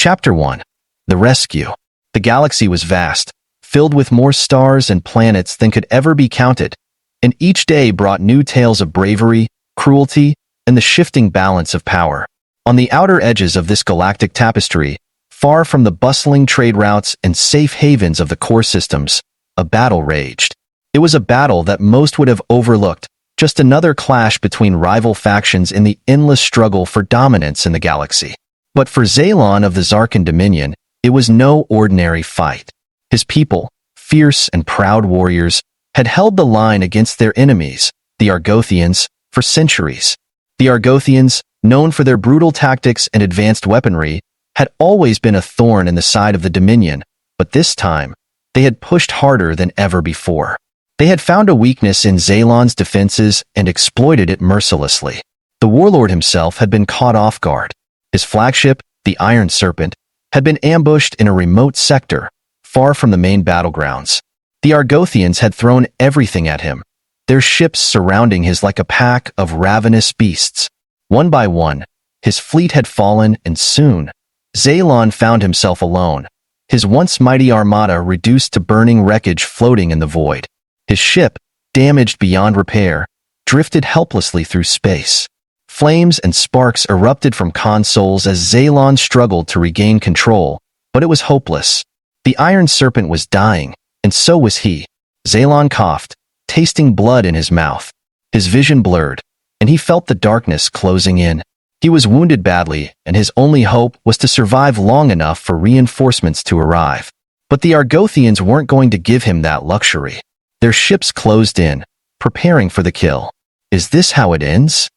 Chapter 1. The Rescue. The galaxy was vast, filled with more stars and planets than could ever be counted, and each day brought new tales of bravery, cruelty, and the shifting balance of power. On the outer edges of this galactic tapestry, far from the bustling trade routes and safe havens of the core systems, a battle raged. It was a battle that most would have overlooked, just another clash between rival factions in the endless struggle for dominance in the galaxy. But for Zaylon of the Zarkan Dominion, it was no ordinary fight. His people, fierce and proud warriors, had held the line against their enemies, the Argothians, for centuries. The Argothians, known for their brutal tactics and advanced weaponry, had always been a thorn in the side of the Dominion, but this time, they had pushed harder than ever before. They had found a weakness in Zaylon's defenses and exploited it mercilessly. The warlord himself had been caught off guard. His flagship, the Iron Serpent, had been ambushed in a remote sector, far from the main battlegrounds. The Argothians had thrown everything at him, their ships surrounding his like a pack of ravenous beasts. One by one, his fleet had fallen, and soon, Zaylon found himself alone, his once mighty armada reduced to burning wreckage floating in the void. His ship, damaged beyond repair, drifted helplessly through space. Flames and sparks erupted from consoles as Zaylon struggled to regain control, but it was hopeless. The Iron Serpent was dying, and so was he. Zaylon coughed, tasting blood in his mouth. His vision blurred, and he felt the darkness closing in. He was wounded badly, and his only hope was to survive long enough for reinforcements to arrive. But the Argothians weren't going to give him that luxury. Their ships closed in, preparing for the kill. Is this how it ends?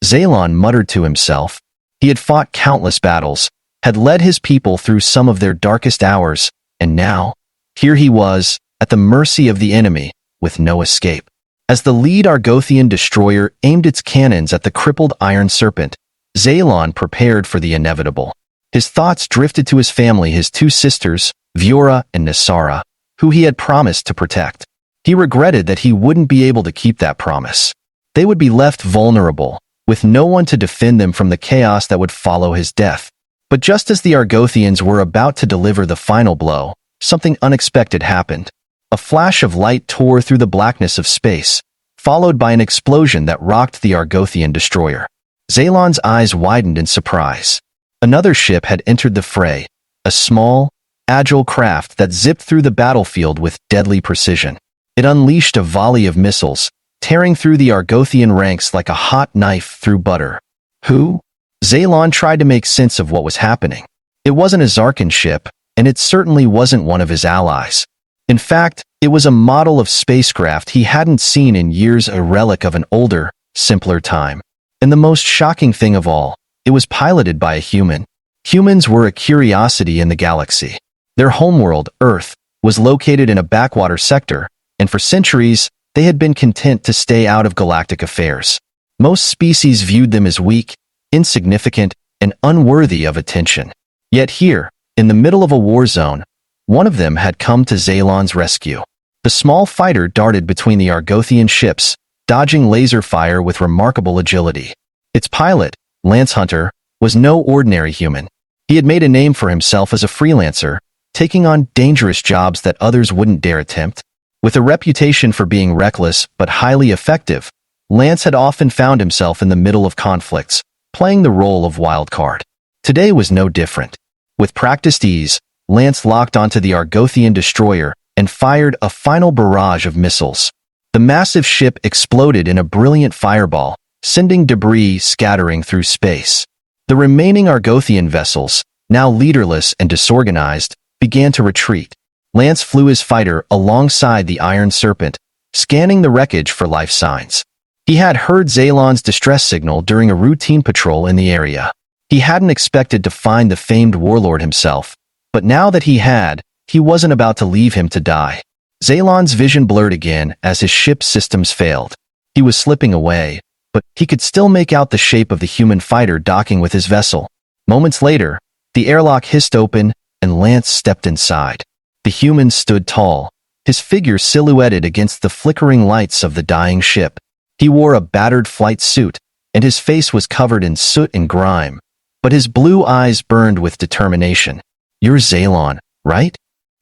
Zaylon muttered to himself. He had fought countless battles, had led his people through some of their darkest hours, and now, here he was, at the mercy of the enemy, with no escape. As the lead Argothian destroyer aimed its cannons at the crippled Iron Serpent, Zaylon prepared for the inevitable. His thoughts drifted to his family, his two sisters, Viora and Nisara, who he had promised to protect. He regretted that he wouldn't be able to keep that promise. They would be left vulnerable, with no one to defend them from the chaos that would follow his death. But just as the Argothians were about to deliver the final blow, something unexpected happened. A flash of light tore through the blackness of space, followed by an explosion that rocked the Argothian destroyer. Zaylon's eyes widened in surprise. Another ship had entered the fray, a small, agile craft that zipped through the battlefield with deadly precision. It unleashed a volley of missiles, tearing through the Argothian ranks like a hot knife through butter. Who? Zaylon tried to make sense of what was happening. It wasn't a Zarkan ship, and it certainly wasn't one of his allies. In fact, it was a model of spacecraft he hadn't seen in years, a relic of an older, simpler time. And the most shocking thing of all, it was piloted by a human. Humans were a curiosity in the galaxy. Their homeworld, Earth, was located in a backwater sector, and for centuries, they had been content to stay out of galactic affairs. Most species viewed them as weak, insignificant, and unworthy of attention. Yet here, in the middle of a war zone, one of them had come to Zaylon's rescue. The small fighter darted between the Argothian ships, dodging laser fire with remarkable agility. Its pilot, Lance Hunter, was no ordinary human. He had made a name for himself as a freelancer, taking on dangerous jobs that others wouldn't dare attempt. With a reputation for being reckless but highly effective, Lance had often found himself in the middle of conflicts, playing the role of wild card. Today was no different. With practiced ease, Lance locked onto the Argothian destroyer and fired a final barrage of missiles. The massive ship exploded in a brilliant fireball, sending debris scattering through space. The remaining Argothian vessels, now leaderless and disorganized, began to retreat. Lance flew his fighter alongside the Iron Serpent, scanning the wreckage for life signs. He had heard Zaylon's distress signal during a routine patrol in the area. He hadn't expected to find the famed warlord himself, but now that he had, he wasn't about to leave him to die. Zaylon's vision blurred again as his ship's systems failed. He was slipping away, but he could still make out the shape of the human fighter docking with his vessel. Moments later, the airlock hissed open, and Lance stepped inside. The human stood tall, his figure silhouetted against the flickering lights of the dying ship. He wore a battered flight suit, and his face was covered in soot and grime, but his blue eyes burned with determination. "You're Zaylon, right?"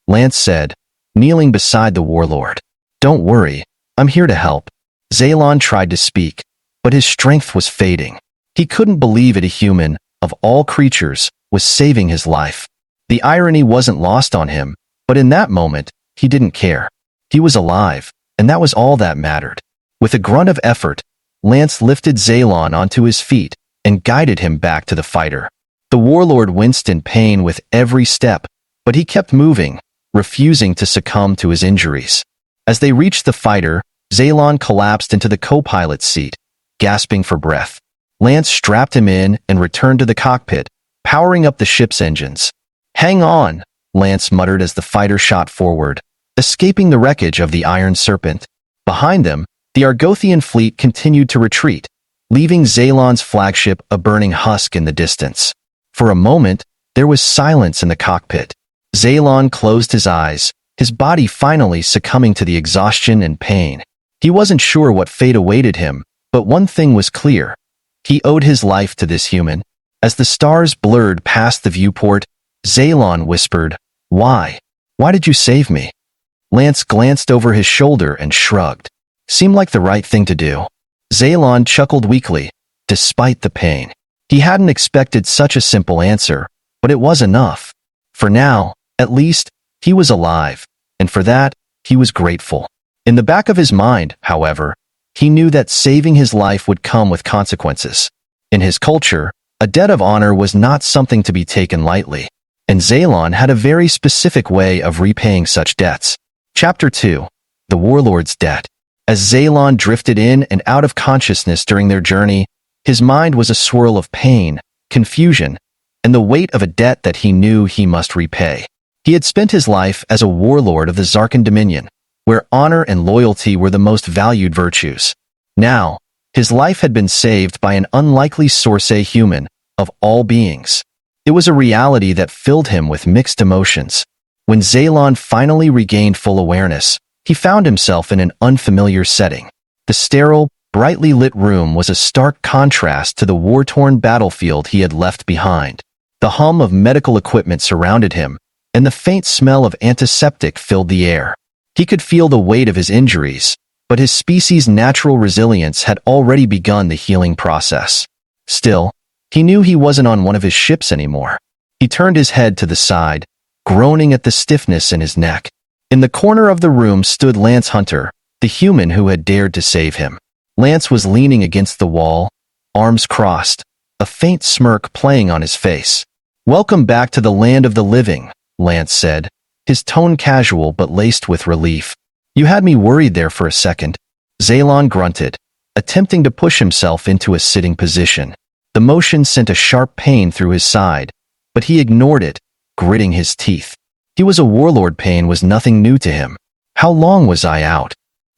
Lance said, kneeling beside the warlord. "Don't worry, I'm here to help." Zaylon tried to speak, but his strength was fading. He couldn't believe it, a human, of all creatures, was saving his life. The irony wasn't lost on him, but in that moment, he didn't care. He was alive, and that was all that mattered. With a grunt of effort, Lance lifted Zaylon onto his feet and guided him back to the fighter. The warlord winced in pain with every step, but he kept moving, refusing to succumb to his injuries. As they reached the fighter, Zaylon collapsed into the co-pilot's seat, gasping for breath. Lance strapped him in and returned to the cockpit, powering up the ship's engines. "Hang on," Lance muttered as the fighter shot forward, escaping the wreckage of the Iron Serpent. Behind them, the Argothian fleet continued to retreat, leaving Zaylon's flagship a burning husk in the distance. For a moment, there was silence in the cockpit. Zaylon closed his eyes, his body finally succumbing to the exhaustion and pain. He wasn't sure what fate awaited him, but one thing was clear. He owed his life to this human. As the stars blurred past the viewport, Zaylon whispered, "Why? Why did you save me?" Lance glanced over his shoulder and shrugged. Seemed like the right thing to do. Zaylon chuckled weakly, despite the pain. He hadn't expected such a simple answer, but it was enough. For now, at least, he was alive, and for that, he was grateful. In the back of his mind, however, he knew that saving his life would come with consequences. In his culture, a debt of honor was not something to be taken lightly, and Zaylon had a very specific way of repaying such debts. Chapter 2. The Warlord's Debt. As Zaylon drifted in and out of consciousness during their journey, his mind was a swirl of pain, confusion, and the weight of a debt that he knew he must repay. He had spent his life as a warlord of the Zarkan Dominion, where honor and loyalty were the most valued virtues. Now, his life had been saved by an unlikely Sorsei human, of all beings. It was a reality that filled him with mixed emotions. When Zaylon finally regained full awareness, he found himself in an unfamiliar setting. The sterile, brightly lit room was a stark contrast to the war-torn battlefield he had left behind. The hum of medical equipment surrounded him, and the faint smell of antiseptic filled the air. He could feel the weight of his injuries, but his species' natural resilience had already begun the healing process. Still, he knew he wasn't on one of his ships anymore. He turned his head to the side, groaning at the stiffness in his neck. In the corner of the room stood Lance Hunter, the human who had dared to save him. Lance was leaning against the wall, arms crossed, a faint smirk playing on his face. "Welcome back to the land of the living," Lance said, his tone casual but laced with relief. "You had me worried there for a second." Zaylon grunted, attempting to push himself into a sitting position. The motion sent a sharp pain through his side, but he ignored it, gritting his teeth. He was a warlord. Pain was nothing new to him. "How long was I out?"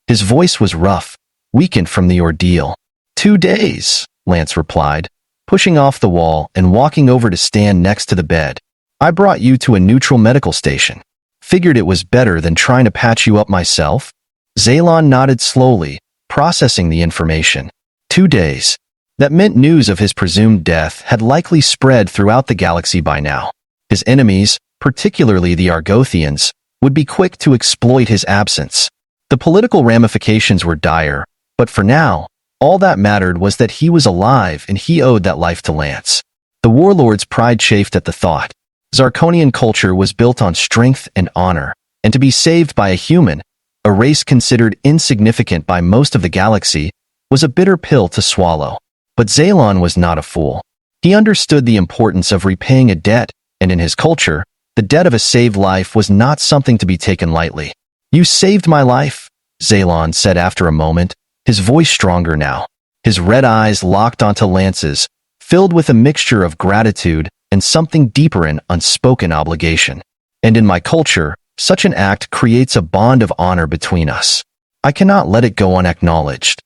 His voice was rough, weakened from the ordeal. 2 days, Lance replied, pushing off the wall and walking over to stand next to the bed. "I brought you to a neutral medical station. Figured it was better than trying to patch you up myself." Zaylon nodded slowly, processing the information. 2 days. That meant news of his presumed death had likely spread throughout the galaxy by now. His enemies, particularly the Argothians, would be quick to exploit his absence. The political ramifications were dire, but for now, all that mattered was that he was alive and he owed that life to Lance. The warlord's pride chafed at the thought. Zarkonian culture was built on strength and honor, and to be saved by a human, a race considered insignificant by most of the galaxy, was a bitter pill to swallow. But Zaylon was not a fool. He understood the importance of repaying a debt, and in his culture, the debt of a saved life was not something to be taken lightly. "You saved my life," Zaylon said after a moment, his voice stronger now. His red eyes locked onto Lance's, filled with a mixture of gratitude and something deeper in unspoken obligation. "And in my culture, such an act creates a bond of honor between us. I cannot let it go unacknowledged."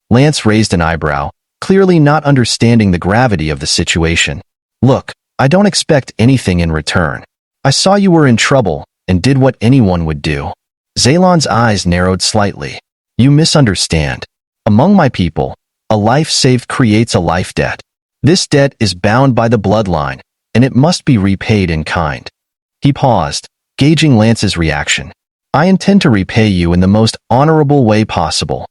Lance raised an eyebrow, clearly not understanding the gravity of the situation. "Look, I don't expect anything in return. I saw you were in trouble and did what anyone would do." Zaylon's eyes narrowed slightly. "You misunderstand. Among my people, a life saved creates a life debt. This debt is bound by the bloodline, and it must be repaid in kind. He paused, gauging Lance's reaction. I intend to repay you in the most honorable way possible.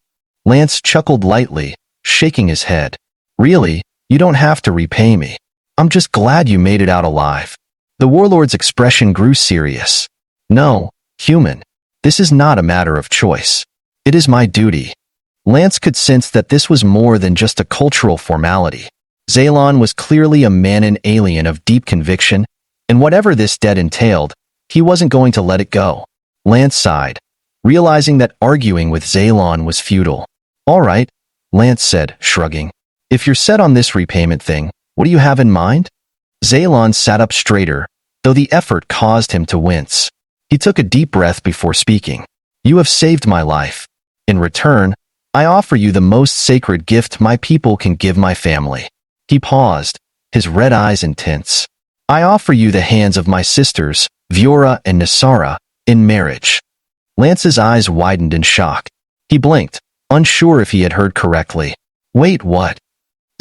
Lance chuckled lightly, shaking his head. Really, you don't have to repay me. I'm just glad you made it out alive. The warlord's expression grew serious. No, human. This is not a matter of choice. It is my duty. Lance could sense that this was more than just a cultural formality. Zaylon was clearly a Manan alien of deep conviction, and whatever this debt entailed, he wasn't going to let it go. Lance sighed, realizing that arguing with Zaylon was futile. All right, Lance said, shrugging. If you're set on this repayment thing, what do you have in mind? Zaylon sat up straighter, though the effort caused him to wince. He took a deep breath before speaking. You have saved my life. In return, I offer you the most sacred gift my people can give my family. He paused, his red eyes intense. I offer you the hands of my sisters, Viora and Nisara, in marriage. Lance's eyes widened in shock. He blinked, unsure if he had heard correctly. Wait, what?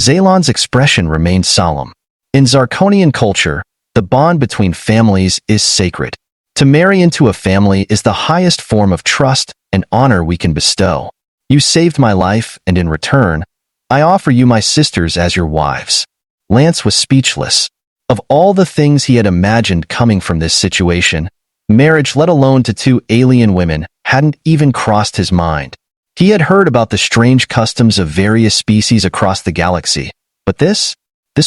Zaylon's expression remained solemn. In Zarkonian culture, the bond between families is sacred. To marry into a family is the highest form of trust and honor we can bestow. You saved my life, and in return, I offer you my sisters as your wives. Lance was speechless. Of all the things he had imagined coming from this situation, marriage, let alone to two alien women, hadn't even crossed his mind. He had heard about the strange customs of various species across the galaxy, but this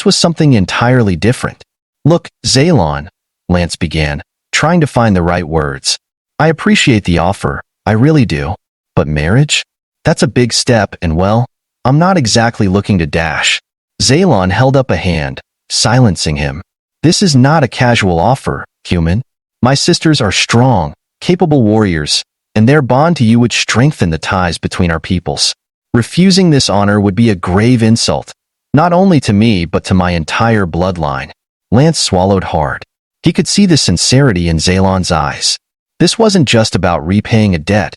was something entirely different. Look, Zaylon, Lance began, trying to find the right words. I appreciate the offer, I really do. But marriage? That's a big step, and well, I'm not exactly looking to dash. Zaylon held up a hand, silencing him. This is not a casual offer, human. My sisters are strong, capable warriors, and their bond to you would strengthen the ties between our peoples. Refusing this honor would be a grave insult, not only to me but to my entire bloodline. Lance swallowed hard. He could see the sincerity in Zaylon's eyes. This wasn't just about repaying a debt.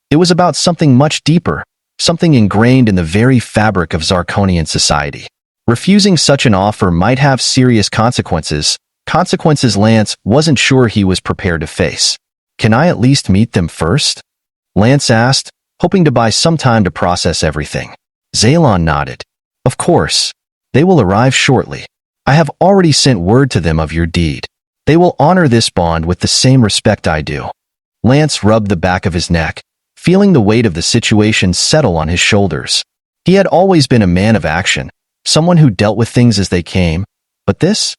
It was about something much deeper, something ingrained in the very fabric of Zarkonian society. Refusing such an offer might have serious consequences Lance wasn't sure he was prepared to face. Can I at least meet them first? Lance asked, hoping to buy some time to process everything. Zaylon nodded. Of course. They will arrive shortly. I have already sent word to them of your deed. They will honor this bond with the same respect I do. Lance rubbed the back of his neck, feeling the weight of the situation settle on his shoulders. He had always been a man of action, someone who dealt with things as they came, but this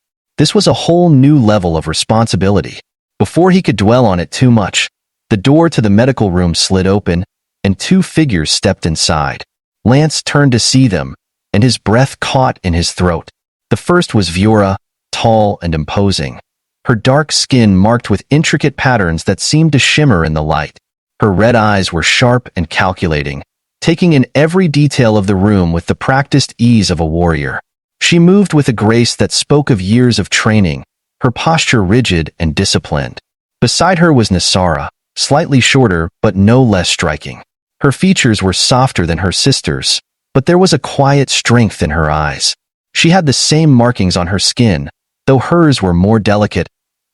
was a whole new level of responsibility. Before he could dwell on it too much, the door to the medical room slid open, and two figures stepped inside. Lance turned to see them, and his breath caught in his throat. The first was Viora, tall and imposing, her dark skin marked with intricate patterns that seemed to shimmer in the light. Her red eyes were sharp and calculating, taking in every detail of the room with the practiced ease of a warrior. She moved with a grace that spoke of years of training, her posture rigid and disciplined. Beside her was Nisara, slightly shorter but no less striking. Her features were softer than her sister's, but there was a quiet strength in her eyes. She had the same markings on her skin, though hers were more delicate,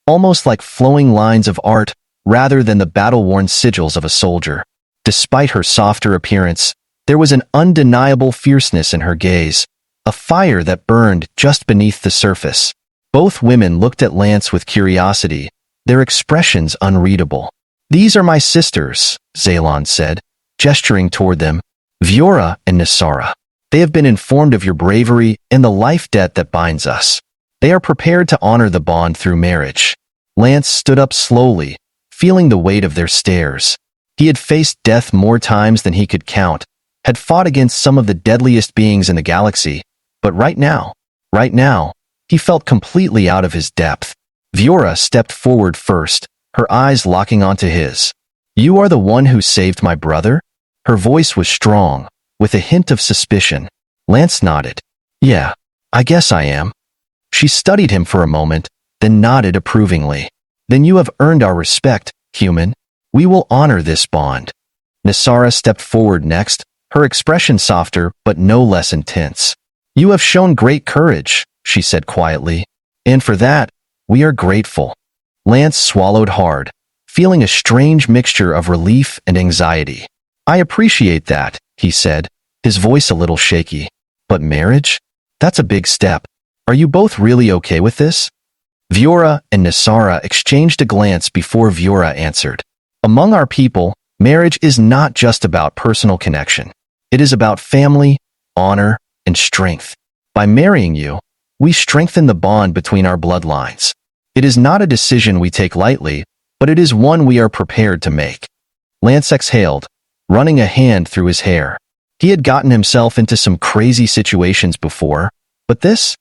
almost like flowing lines of art rather than the battle-worn sigils of a soldier. Despite her softer appearance, there was an undeniable fierceness in her gaze, a fire that burned just beneath the surface. Both women looked at Lance with curiosity, their expressions unreadable. These are my sisters, Zaylon said, gesturing toward them, Viora and Nisara. They have been informed of your bravery and the life debt that binds us. They are prepared to honor the bond through marriage. Lance stood up slowly, feeling the weight of their stares. He had faced death more times than he could count, had fought against some of the deadliest beings in the galaxy, but right now, he felt completely out of his depth. Viora stepped forward first, her eyes locking onto his. You are the one who saved my brother? Her voice was strong, with a hint of suspicion. Lance nodded. Yeah, I guess I am. She studied him for a moment, then nodded approvingly. Then you have earned our respect, human. We will honor this bond. Nisara stepped forward next, her expression softer but no less intense. You have shown great courage, she said quietly. And for that, we are grateful. Lance swallowed hard, feeling a strange mixture of relief and anxiety. I appreciate that, he said, his voice a little shaky. But marriage? That's a big step. Are you both really okay with this? Viora and Nisara exchanged a glance before Viora answered. Among our people, marriage is not just about personal connection. It is about family, honor, and strength. By marrying you, we strengthen the bond between our bloodlines. It is not a decision we take lightly, but it is one we are prepared to make. Lance exhaled, running a hand through his hair. He had gotten himself into some crazy situations before, but this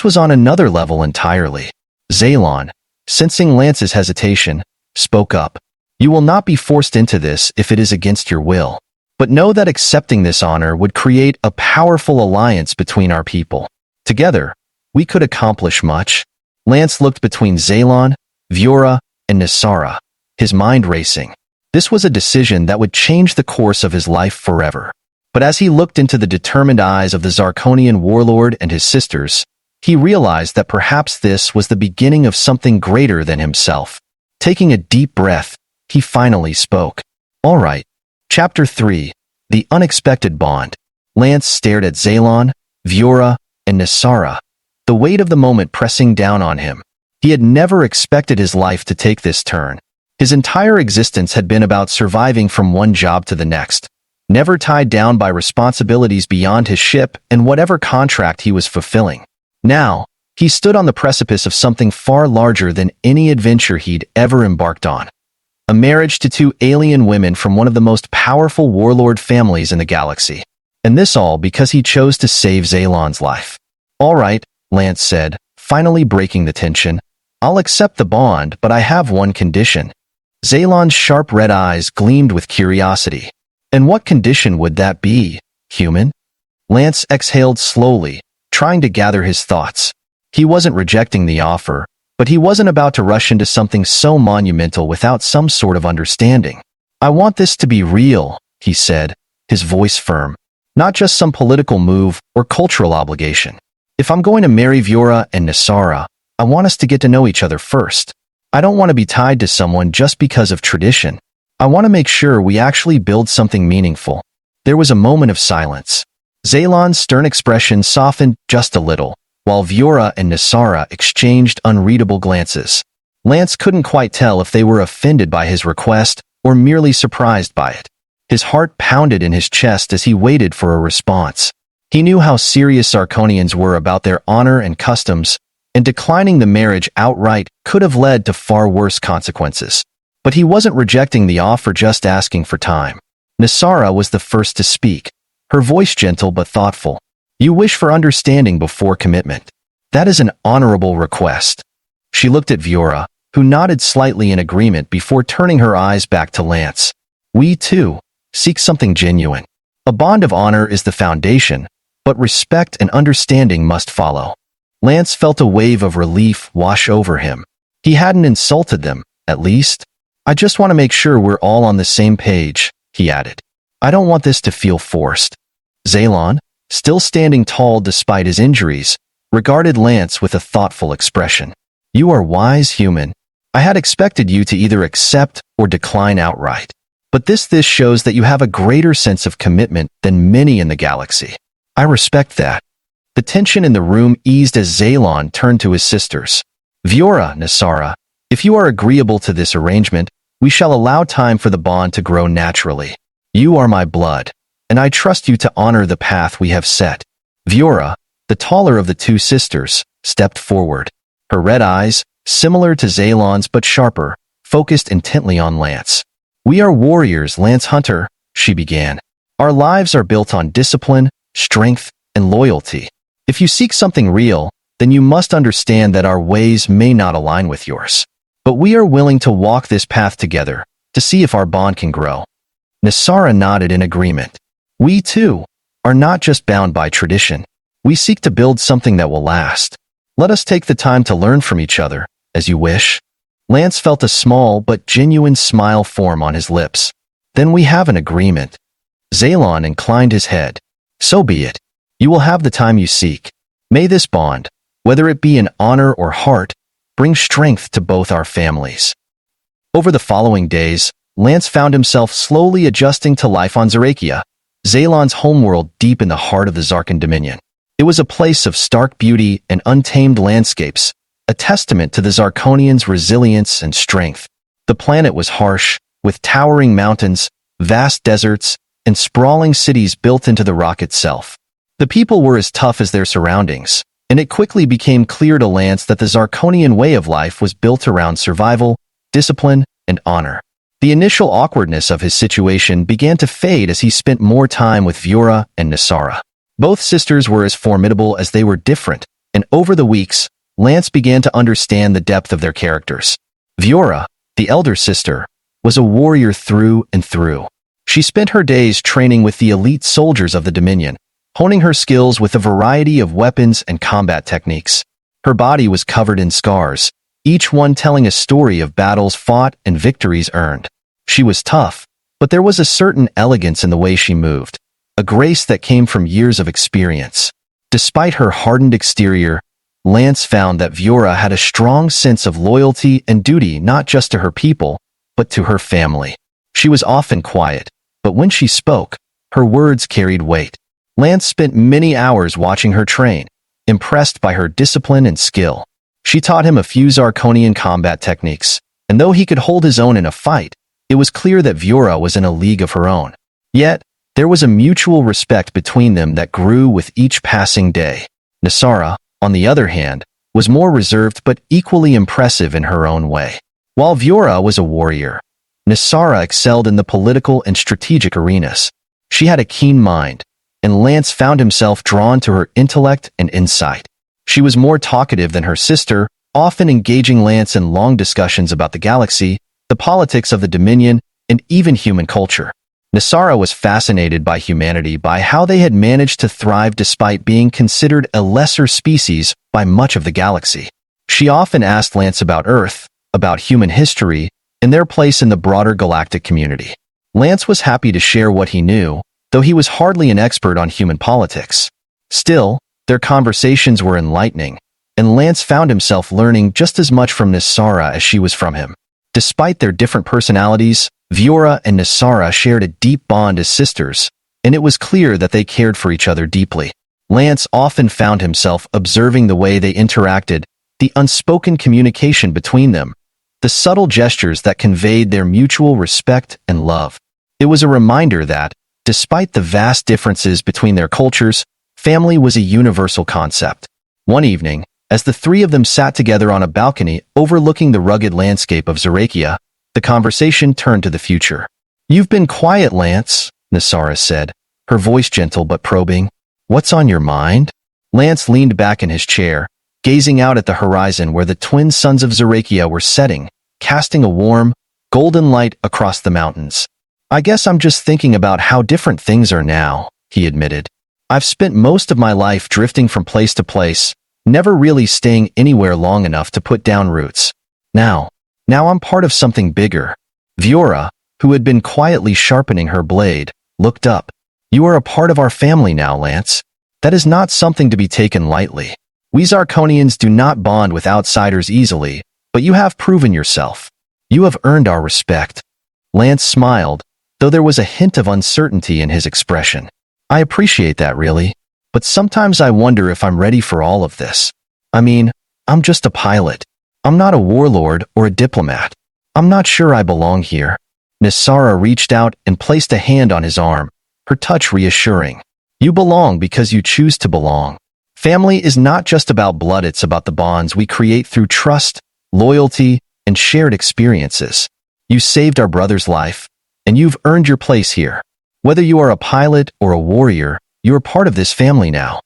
was on another level entirely. Zaylon, sensing Lance's hesitation, spoke up. You will not be forced into this if it is against your will. But know that accepting this honor would create a powerful alliance between our people. Together, we could accomplish much. Lance looked between Zaylon, Viora, and Nisara, his mind racing. This was a decision that would change the course of his life forever. But as he looked into the determined eyes of the Zarkonian warlord and his sisters, he realized that perhaps this was the beginning of something greater than himself. Taking a deep breath, he finally spoke. All right. Chapter 3. The Unexpected Bond. Lance stared at Zaylon, Viora, and Nisara, the weight of the moment pressing down on him. He had never expected his life to take this turn. His entire existence had been about surviving from one job to the next, never tied down by responsibilities beyond his ship and whatever contract he was fulfilling. Now, he stood on the precipice of something far larger than any adventure he'd ever embarked on. A marriage to two alien women from one of the most powerful warlord families in the galaxy. And this all because he chose to save Zaylon's life. All right, Lance said, finally breaking the tension. I'll accept the bond, but I have one condition. Zaylon's sharp red eyes gleamed with curiosity. And what condition would that be, human? Lance exhaled slowly, trying to gather his thoughts. He wasn't rejecting the offer, but he wasn't about to rush into something so monumental without some sort of understanding. I want this to be real, he said, his voice firm. Not just some political move or cultural obligation. If I'm going to marry Viora and Nisara, I want us to get to know each other first. I don't want to be tied to someone just because of tradition. I want to make sure we actually build something meaningful. There was a moment of silence. Zaylon's stern expression softened just a little, while Viora and Nisara exchanged unreadable glances. Lance couldn't quite tell if they were offended by his request or merely surprised by it. His heart pounded in his chest as he waited for a response. He knew how serious Zarkonians were about their honor and customs, and declining the marriage outright could have led to far worse consequences. But he wasn't rejecting the offer, just asking for time. Nisara was the first to speak, her voice gentle but thoughtful. You wish for understanding before commitment. That is an honorable request. She looked at Viora, who nodded slightly in agreement before turning her eyes back to Lance. We, too, seek something genuine. A bond of honor is the foundation, but respect and understanding must follow. Lance felt a wave of relief wash over him. He hadn't insulted them, at least. I just want to make sure we're all on the same page, he added. I don't want this to feel forced. Zaylon, still standing tall despite his injuries, regarded Lance with a thoughtful expression. You are wise, human. I had expected you to either accept or decline outright. But this shows that you have a greater sense of commitment than many in the galaxy. I respect that. The tension in the room eased as Zaylon turned to his sisters. Viora, Nisara, if you are agreeable to this arrangement, we shall allow time for the bond to grow naturally. You are my blood, and I trust you to honor the path we have set. Viora, the taller of the two sisters, stepped forward. Her red eyes, similar to Zaylon's but sharper, focused intently on Lance. We are warriors, Lance Hunter, she began. Our lives are built on discipline, strength, and loyalty. If you seek something real, then you must understand that our ways may not align with yours. But we are willing to walk this path together, to see if our bond can grow. Nisara nodded in agreement. We, too, are not just bound by tradition. We seek to build something that will last. Let us take the time to learn from each other, as you wish. Lance felt a small but genuine smile form on his lips. Then we have an agreement. Zaylon inclined his head. So be it. You will have the time you seek. May this bond, whether it be in honor or heart, bring strength to both our families." Over the following days, Lance found himself slowly adjusting to life on Zarakia, Zaylon's homeworld deep in the heart of the Zarkan Dominion. It was a place of stark beauty and untamed landscapes, a testament to the Zarkonians' resilience and strength. The planet was harsh, with towering mountains, vast deserts, and sprawling cities built into the rock itself. The people were as tough as their surroundings, and it quickly became clear to Lance that the Zarkonian way of life was built around survival, discipline, and honor. The initial awkwardness of his situation began to fade as he spent more time with Viora and Nisara. Both sisters were as formidable as they were different, and over the weeks, Lance began to understand the depth of their characters. Viora, the elder sister, was a warrior through and through. She spent her days training with the elite soldiers of the Dominion, honing her skills with a variety of weapons and combat techniques. Her body was covered in scars, each one telling a story of battles fought and victories earned. She was tough, but there was a certain elegance in the way she moved, a grace that came from years of experience. Despite her hardened exterior, Lance found that Viora had a strong sense of loyalty and duty not just to her people, but to her family. She was often quiet, but when she spoke, her words carried weight. Lance spent many hours watching her train, impressed by her discipline and skill. She taught him a few Zarkonian combat techniques, and though he could hold his own in a fight, it was clear that Viora was in a league of her own. Yet, there was a mutual respect between them that grew with each passing day. Nisara, on the other hand, was more reserved but equally impressive in her own way. While Viora was a warrior, Nisara excelled in the political and strategic arenas. She had a keen mind, and Lance found himself drawn to her intellect and insight. She was more talkative than her sister, often engaging Lance in long discussions about the galaxy, the politics of the Dominion, and even human culture. Nisara was fascinated by humanity, by how they had managed to thrive despite being considered a lesser species by much of the galaxy. She often asked Lance about Earth, about human history, and their place in the broader galactic community. Lance was happy to share what he knew, though he was hardly an expert on human politics. Still, their conversations were enlightening, and Lance found himself learning just as much from Nisara as she was from him. Despite their different personalities, Viora and Nisara shared a deep bond as sisters, and it was clear that they cared for each other deeply. Lance often found himself observing the way they interacted, the unspoken communication between them, the subtle gestures that conveyed their mutual respect and love. It was a reminder that, despite the vast differences between their cultures, family was a universal concept. One evening, as the three of them sat together on a balcony overlooking the rugged landscape of Zarakia, the conversation turned to the future. "You've been quiet, Lance," Nisara said, her voice gentle but probing. "What's on your mind?" Lance leaned back in his chair, gazing out at the horizon where the twin suns of Zarakia were setting, casting a warm, golden light across the mountains. "I guess I'm just thinking about how different things are now," he admitted. "I've spent most of my life drifting from place to place, never really staying anywhere long enough to put down roots. Now I'm part of something bigger." Viora, who had been quietly sharpening her blade, looked up. "You are a part of our family now, Lance. That is not something to be taken lightly. We Zarkonians do not bond with outsiders easily, but you have proven yourself. You have earned our respect." Lance smiled, though there was a hint of uncertainty in his expression. "I appreciate that, really, but sometimes I wonder if I'm ready for all of this. I mean, I'm just a pilot. I'm not a warlord or a diplomat. I'm not sure I belong here." Nisara reached out and placed a hand on his arm, her touch reassuring. "You belong because you choose to belong. Family is not just about blood, it's about the bonds we create through trust, loyalty, and shared experiences. You saved our brother's life, and you've earned your place here. Whether you are a pilot or a warrior, you are part of this family now."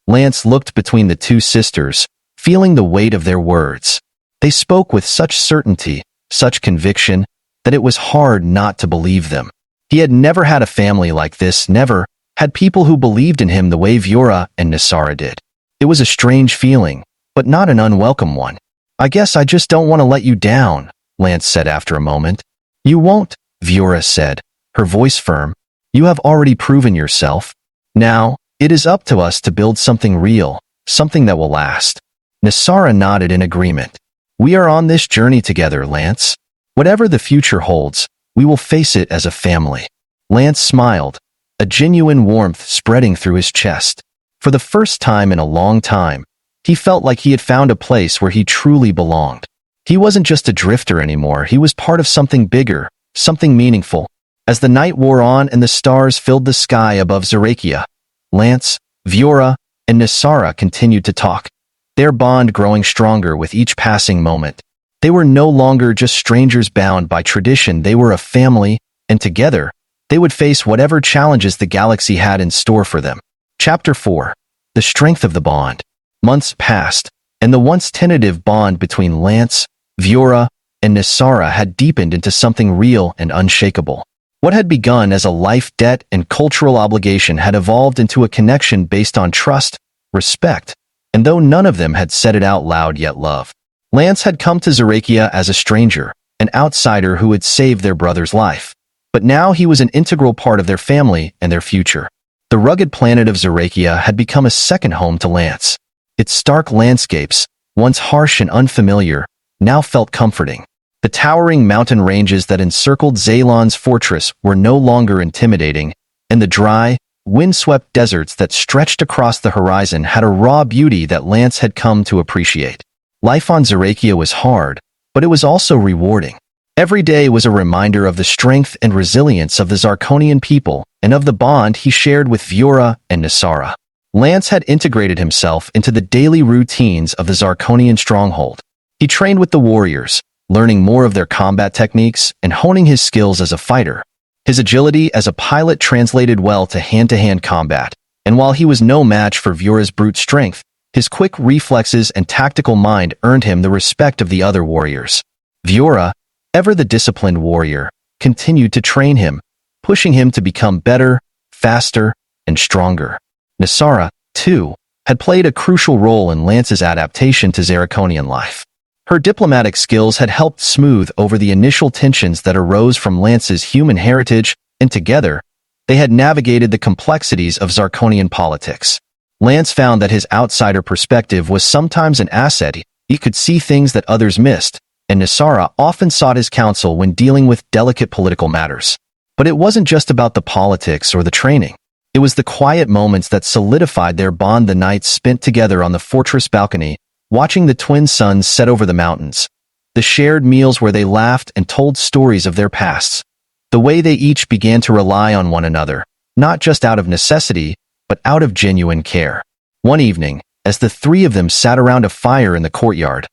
Lance looked between the two sisters, feeling the weight of their words. They spoke with such certainty, such conviction, that it was hard not to believe them. He had never had a family like this, never had people who believed in him the way Viora and Nisara did. It was a strange feeling, but not an unwelcome one. "I guess I just don't want to let you down," Lance said after a moment. "You won't," Viora said, her voice firm. "You have already proven yourself. Now It is up to us to build something real, something that will last. Nisara nodded in agreement. We are on this journey together, Lance. Whatever the future holds, we will face it as a family. Lance smiled, a genuine warmth spreading through his chest. For the first time in a long time, he felt like he had found a place where he truly belonged. He wasn't just a drifter anymore, he was part of something bigger, something meaningful. As the night wore on and the stars filled the sky above Zarakia, Lance, Viora, and Nisara continued to talk, their bond growing stronger with each passing moment. They were no longer just strangers bound by tradition, they were a family, and together, they would face whatever challenges the galaxy had in store for them. Chapter 4. The Strength of the Bond. Months passed, and the once tentative bond between Lance, Viora, and Nisara had deepened into something real and unshakable. What had begun as a life debt and cultural obligation had evolved into a connection based on trust, respect, and though none of them had said it out loud yet love. Lance had come to Zarakia as a stranger, an outsider who had saved their brother's life. But now he was an integral part of their family and their future. The rugged planet of Zarakia had become a second home to Lance. Its stark landscapes, once harsh and unfamiliar, now felt comforting. The towering mountain ranges that encircled Zaylon's fortress were no longer intimidating, and the dry, windswept deserts that stretched across the horizon had a raw beauty that Lance had come to appreciate. Life on Zarakia was hard, but it was also rewarding. Every day was a reminder of the strength and resilience of the Zarkonian people and of the bond he shared with Viora and Nisara. Lance had integrated himself into the daily routines of the Zarkonian stronghold. He trained with the warriors, learning more of their combat techniques and honing his skills as a fighter. His agility as a pilot translated well to hand-to-hand combat, and while he was no match for Viora's brute strength, his quick reflexes and tactical mind earned him the respect of the other warriors. Viora, ever the disciplined warrior, continued to train him, pushing him to become better, faster, and stronger. Nisara, too, had played a crucial role in Lance's adaptation to Zarkonian life. Her diplomatic skills had helped smooth over the initial tensions that arose from Lance's human heritage, and together, they had navigated the complexities of Zarkonian politics. Lance found that his outsider perspective was sometimes an asset. He could see things that others missed, and Nisara often sought his counsel when dealing with delicate political matters. But it wasn't just about the politics or the training. It was the quiet moments that solidified their bond, the nights spent together on the fortress balcony, watching the twin suns set over the mountains, the shared meals where they laughed and told stories of their pasts, the way they each began to rely on one another, not just out of necessity, but out of genuine care. One evening, as the three of them sat around a fire in the courtyard,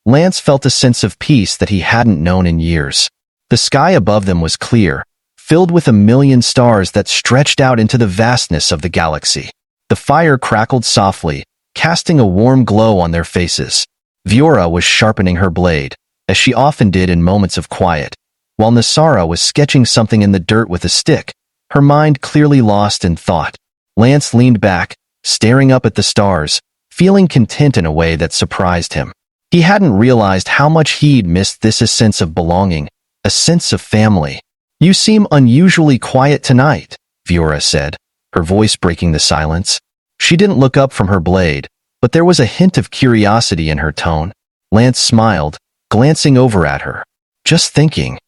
Lance felt a sense of peace that he hadn't known in years. The sky above them was clear, filled with a million stars that stretched out into the vastness of the galaxy. The fire crackled softly, casting a warm glow on their faces. Viora was sharpening her blade, as she often did in moments of quiet, while Nisara was sketching something in the dirt with a stick, her mind clearly lost in thought. Lance leaned back, staring up at the stars, feeling content in a way that surprised him. He hadn't realized how much he'd missed this sense of belonging, a sense of family. "You seem unusually quiet tonight," Viora said, her voice breaking the silence. She didn't look up from her blade, but there was a hint of curiosity in her tone. Lance smiled, glancing over at her. "Just thinking."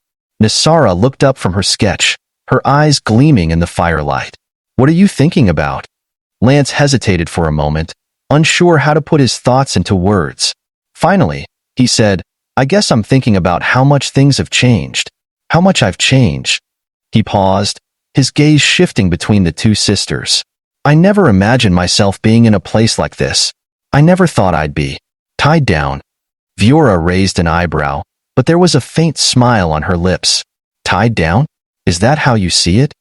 Nisara looked up from her sketch, her eyes gleaming in the firelight. "What are you thinking about?" Lance hesitated for a moment, unsure how to put his thoughts into words. Finally, he said, "I guess I'm thinking about how much things have changed. How much I've changed." He paused, his gaze shifting between the two sisters. "I never imagined myself being in a place like this. I never thought I'd be tied down." Viora raised an eyebrow, but there was a faint smile on her lips. "Tied down? Is that how you see it?"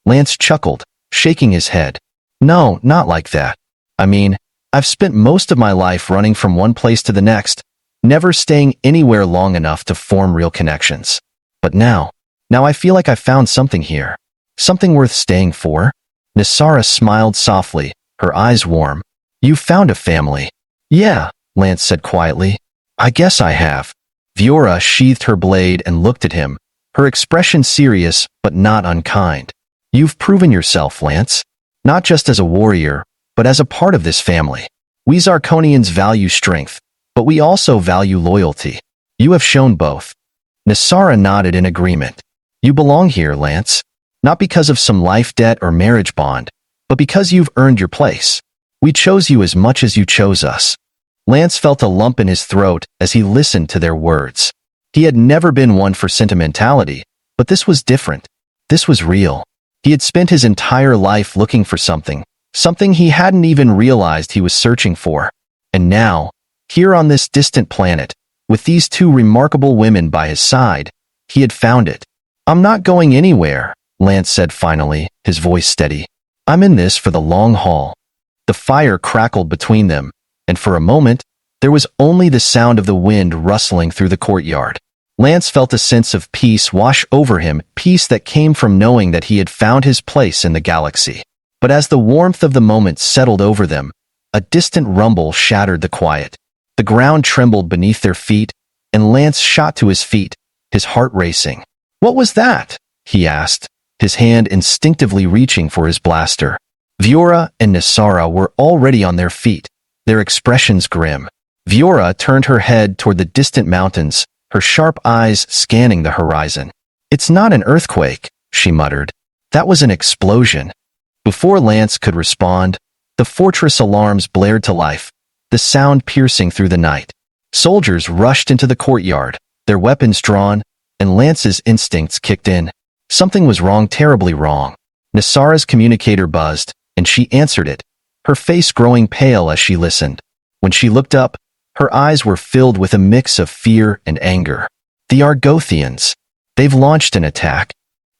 Lance chuckled, shaking his head. "No, not like that. I mean, I've spent most of my life running from one place to the next, never staying anywhere long enough to form real connections. But now I feel like I found something here. Something worth staying for." Nisara smiled softly, her eyes warm. "You found a family." "Yeah," Lance said quietly. "I guess I have." Viora sheathed her blade and looked at him, her expression serious but not unkind. "You've proven yourself, Lance. not just as a warrior, but as a part of this family. We Zarkonians value strength, but we also value loyalty. You have shown both." Nasara nodded in agreement. "You belong here, Lance. Not because of some life debt or marriage bond, but because you've earned your place. We chose you as much as you chose us." Lance felt a lump in his throat as he listened to their words. He had never been one for sentimentality, but this was different. This was real. He had spent his entire life looking for something he hadn't even realized he was searching for. And now, here on this distant planet, with these two remarkable women by his side, he had found it. "I'm not going anywhere," Lance said finally, his voice steady. "I'm in this for the long haul." The fire crackled between them, and for a moment, there was only the sound of the wind rustling through the courtyard. Lance felt a sense of peace wash over him, peace that came from knowing that he had found his place in the galaxy. But as the warmth of the moment settled over them, a distant rumble shattered the quiet. The ground trembled beneath their feet, and Lance shot to his feet, his heart racing. "What was that?" he asked, his hand instinctively reaching for his blaster. Viora and Nasara were already on their feet, their expressions grim. Viora turned her head toward the distant mountains, her sharp eyes scanning the horizon. "It's not an earthquake," she muttered. "That was an explosion." Before Lance could respond, the fortress alarms blared to life, the sound piercing through the night. Soldiers rushed into the courtyard, their weapons drawn, and Lance's instincts kicked in. Something was wrong, terribly wrong. Nasara's communicator buzzed, and she answered it, her face growing pale as she listened. When she looked up, her eyes were filled with a mix of fear and anger. "The Argothians. They've launched an attack."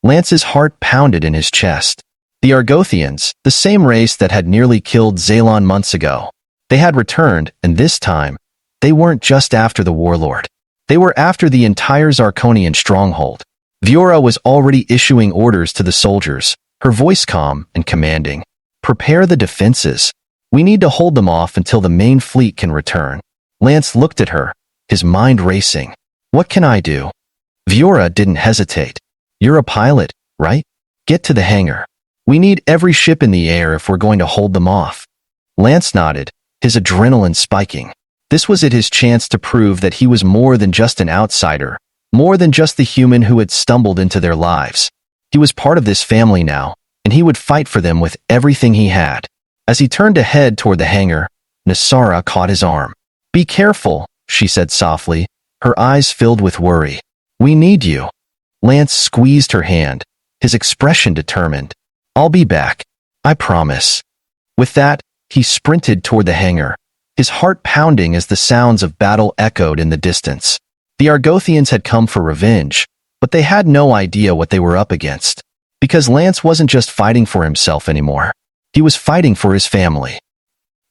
Lance's heart pounded in his chest. The Argothians, the same race that had nearly killed Zaylon months ago. They had returned, and this time, they weren't just after the warlord. They were after the entire Zarkonian stronghold. Viora was already issuing orders to the soldiers, her voice calm and commanding. "Prepare the defenses. We need to hold them off until the main fleet can return." Lance looked at her, his mind racing. "What can I do?" Viora didn't hesitate. "You're a pilot, right? Get to the hangar. We need every ship in the air if we're going to hold them off." Lance nodded, his adrenaline spiking. This was his chance to prove that he was more than just an outsider, more than just the human who had stumbled into their lives. He was part of this family now, and he would fight for them with everything he had. As he turned to head toward the hangar, Nasara caught his arm. "Be careful," she said softly, her eyes filled with worry. "We need you." Lance squeezed her hand, his expression determined. "I'll be back. I promise." With that, he sprinted toward the hangar, his heart pounding as the sounds of battle echoed in the distance. The Argothians had come for revenge, but they had no idea what they were up against. Because Lance wasn't just fighting for himself anymore. He was fighting for his family.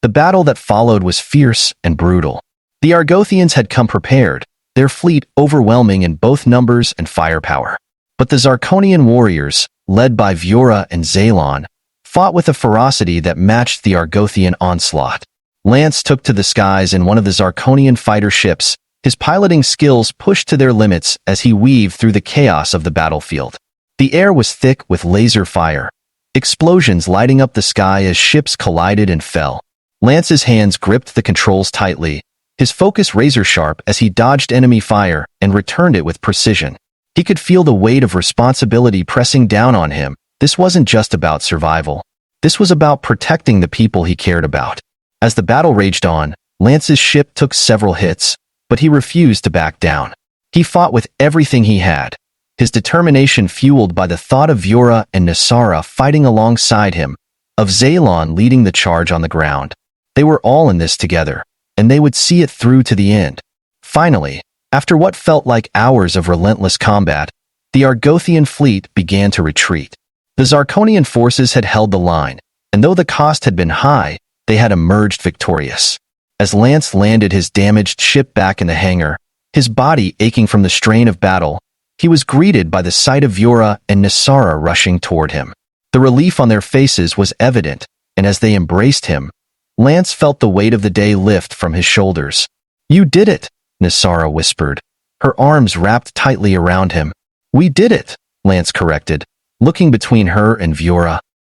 The battle that followed was fierce and brutal. The Argothians had come prepared, their fleet overwhelming in both numbers and firepower. But the Zarkonian warriors, led by Viora and Zaylon, fought with a ferocity that matched the Argothian onslaught. Lance took to the skies in one of the Zarkonian fighter ships, his piloting skills pushed to their limits as he weaved through the chaos of the battlefield. The air was thick with laser fire, explosions lighting up the sky as ships collided and fell. Lance's hands gripped the controls tightly, his focus razor-sharp as he dodged enemy fire and returned it with precision. He could feel the weight of responsibility pressing down on him. This wasn't just about survival. This was about protecting the people he cared about. As the battle raged on, Lance's ship took several hits, but he refused to back down. He fought with everything he had, his determination fueled by the thought of Viora and Nasara fighting alongside him, of Zaylon leading the charge on the ground. They were all in this together, and they would see it through to the end. Finally, after what felt like hours of relentless combat, the Argothian fleet began to retreat. The Zarkonian forces had held the line, and though the cost had been high, they had emerged victorious. As Lance landed his damaged ship back in the hangar, his body aching from the strain of battle, he was greeted by the sight of Viora and Nasara rushing toward him. The relief on their faces was evident, and as they embraced him, Lance felt the weight of the day lift from his shoulders. "You did it," Nasara whispered, her arms wrapped tightly around him. "We did it," Lance corrected, looking between her and Viora.